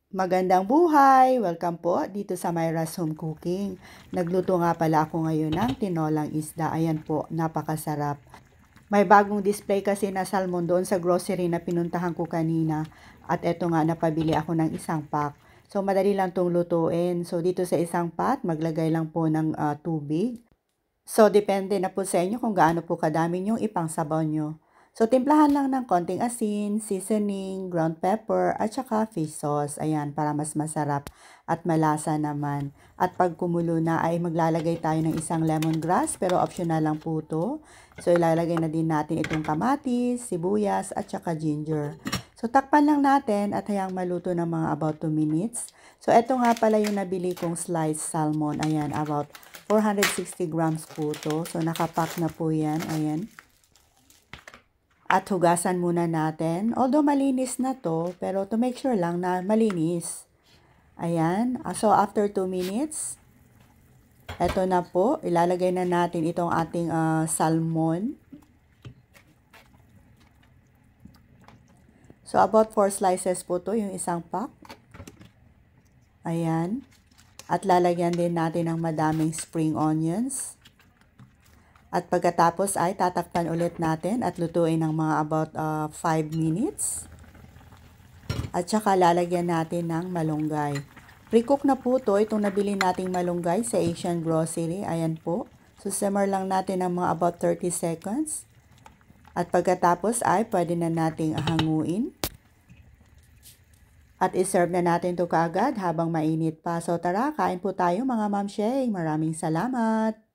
Magandang buhay! Welcome po dito sa Myra's Home Cooking. Nagluto nga pala ako ngayon ng tinolang isda. Ayan po, napakasarap. May bagong display kasi na salmon doon sa grocery na pinuntahan ko kanina. At eto nga, napabili ako ng isang pack. So, madali lang itong lutuin. So, dito sa isang pot, maglagay lang po ng tubig. So, depende na po sa inyo kung gaano po kadami yung ipangsabaw nyo. So, timplahan lang ng konting asin, seasoning, ground pepper, at saka fish sauce. Ayan, para mas masarap at malasa naman. At pag kumulo na ay maglalagay tayo ng isang lemongrass, pero optional lang po to. So, ilalagay na din natin itong kamatis, sibuyas, at saka ginger. So, takpan lang natin at hayang maluto ng mga about 2 minutes. So, ito nga pala yung nabili kong sliced salmon. Ayan, about 460 grams po to. So, nakapack na po yan. Ayan. At hugasan muna natin. Although malinis na to, pero to make sure lang na malinis. Ayan. So, after 2 minutes, eto na po. Ilalagay na natin itong ating salmon. So, about 4 slices po to, yung isang pack. Ayan. At lalagyan din natin ng madaming spring onions. At pagkatapos ay tatakpan ulit natin at lutuin ng mga about 5 minutes. At saka lalagyan natin ng malunggay. Pre-cook na po to, itong nabili nating malunggay sa Asian Grocery. Ayan po. So, simmer lang natin ng mga about 30 seconds. At pagkatapos ay pwede na nating hanguin. At iserve na natin to kaagad habang mainit pa. So, tara, kain po tayo mga Ma'am Sheng. Maraming salamat!